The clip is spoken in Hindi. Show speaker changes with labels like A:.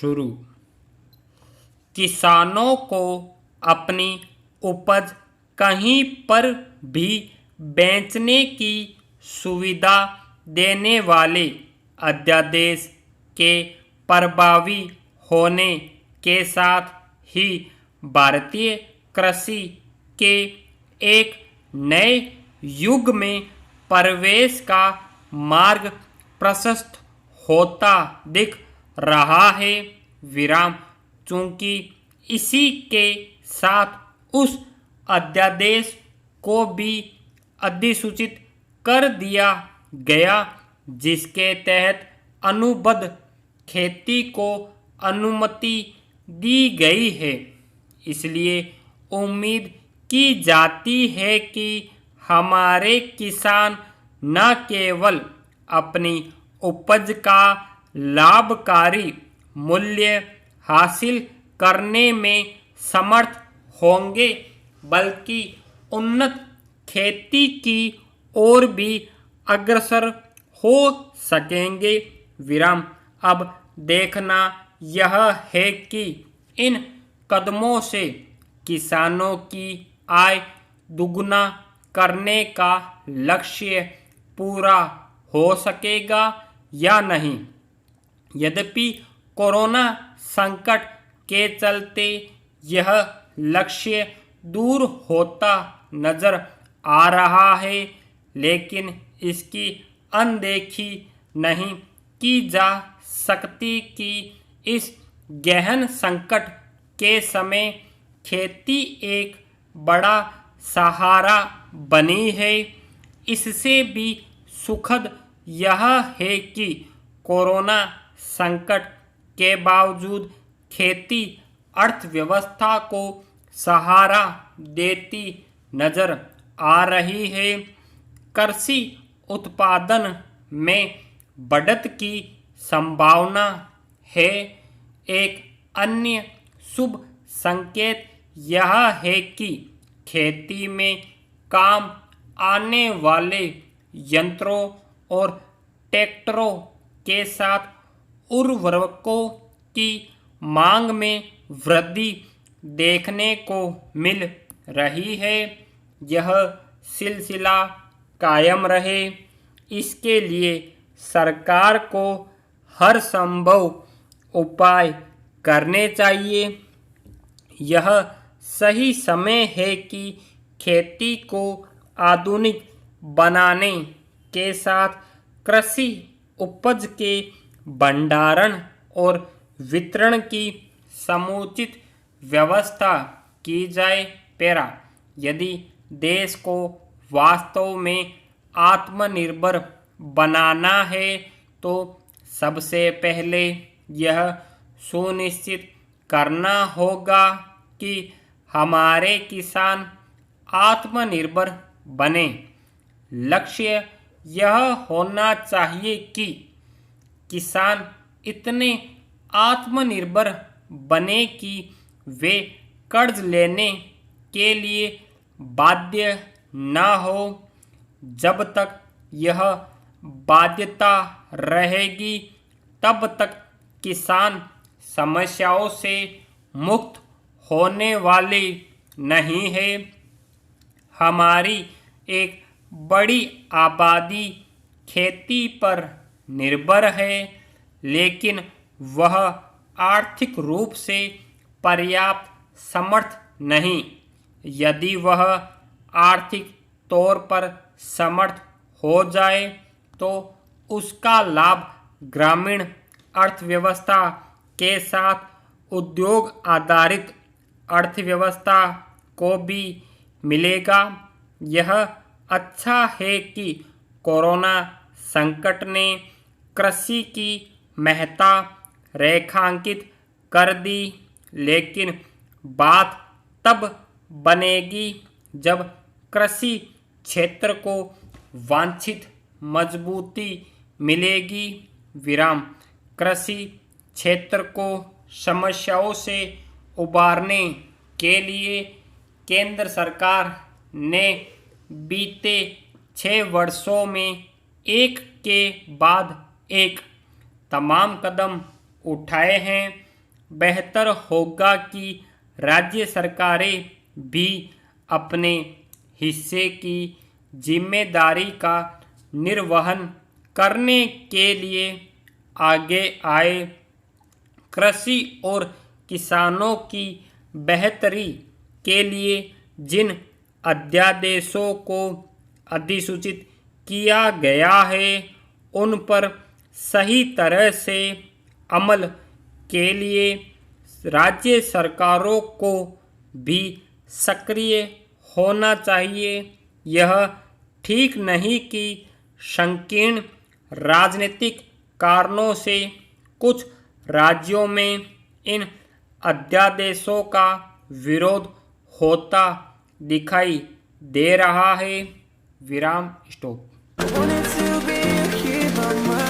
A: शुरू। किसानों को अपनी उपज कहीं पर भी बेचने की सुविधा देने वाले अध्यादेश के प्रभावी होने के साथ ही भारतीय कृषि के एक नए युग में प्रवेश का मार्ग प्रशस्त होता दिख रहा है। विराम। चूंकि इसी के साथ उस अध्यादेश को भी अधिसूचित कर दिया गया जिसके तहत अनुबंध खेती को अनुमति दी गई है। इसलिए उम्मीद की जाती है कि हमारे किसान न केवल अपनी उपज का लाभकारी मूल्य हासिल करने में समर्थ होंगे बल्कि उन्नत खेती की ओर भी अग्रसर हो सकेंगे। विराम। अब देखना यह है कि इन कदमों से किसानों की आय दुगुना करने का लक्ष्य पूरा हो सकेगा या नहीं। यद्यपि कोरोना संकट के चलते यह लक्ष्य दूर होता नजर आ रहा है, लेकिन इसकी अनदेखी नहीं की जा सकती कि इस गहन संकट के समय खेती एक बड़ा सहारा बनी है। इससे भी सुखद यह है कि कोरोना संकट के बावजूद खेती अर्थव्यवस्था को सहारा देती नजर आ रही है। कृषि उत्पादन में बढ़त की संभावना है। एक अन्य शुभ संकेत यह है कि खेती में काम आने वाले यंत्रों और ट्रैक्टरों के साथ उर्वरकों की मांग में वृद्धि देखने को मिल रही है। यह सिलसिला कायम रहे, इसके लिए सरकार को हर संभव उपाय करने चाहिए। यह सही समय है कि खेती को आधुनिक बनाने के साथ कृषि उपज के भंडारण और वितरण की समुचित व्यवस्था की जाए। पैरा। यदि देश को वास्तव में आत्मनिर्भर बनाना है तो सबसे पहले यह सुनिश्चित करना होगा कि हमारे किसान आत्मनिर्भर बने। लक्ष्य यह होना चाहिए कि किसान इतने आत्मनिर्भर बने कि वे कर्ज लेने के लिए बाध्य न हो। जब तक यह बाध्यता रहेगी तब तक किसान समस्याओं से मुक्त होने वाले नहीं है। हमारी एक बड़ी आबादी खेती पर निर्भर है, लेकिन वह आर्थिक रूप से पर्याप्त समर्थ नहीं। यदि वह आर्थिक तौर पर समर्थ हो जाए तो उसका लाभ ग्रामीण अर्थव्यवस्था के साथ उद्योग आधारित अर्थव्यवस्था को भी मिलेगा। यह अच्छा है कि कोरोना संकट ने कृषि की महत्ता रेखांकित कर दी, लेकिन बात तब बनेगी जब कृषि क्षेत्र को वांछित मजबूती मिलेगी। विराम। कृषि क्षेत्र को समस्याओं से उबारने के लिए केंद्र सरकार ने बीते 6 वर्षों में एक के बाद एक तमाम कदम उठाए हैं। बेहतर होगा कि राज्य सरकारें भी अपने हिस्से की जिम्मेदारी का निर्वहन करने के लिए आगे आए। कृषि और किसानों की बेहतरी के लिए जिन अध्यादेशों को अधिसूचित किया गया है उन पर सही तरह से अमल के लिए राज्य सरकारों को भी सक्रिय होना चाहिए। यह ठीक नहीं कि संकीर्ण राजनीतिक कारणों से कुछ राज्यों में इन अध्यादेशों का विरोध होता दिखाई दे रहा है। विराम stop.
B: Wanted to be a kid, but my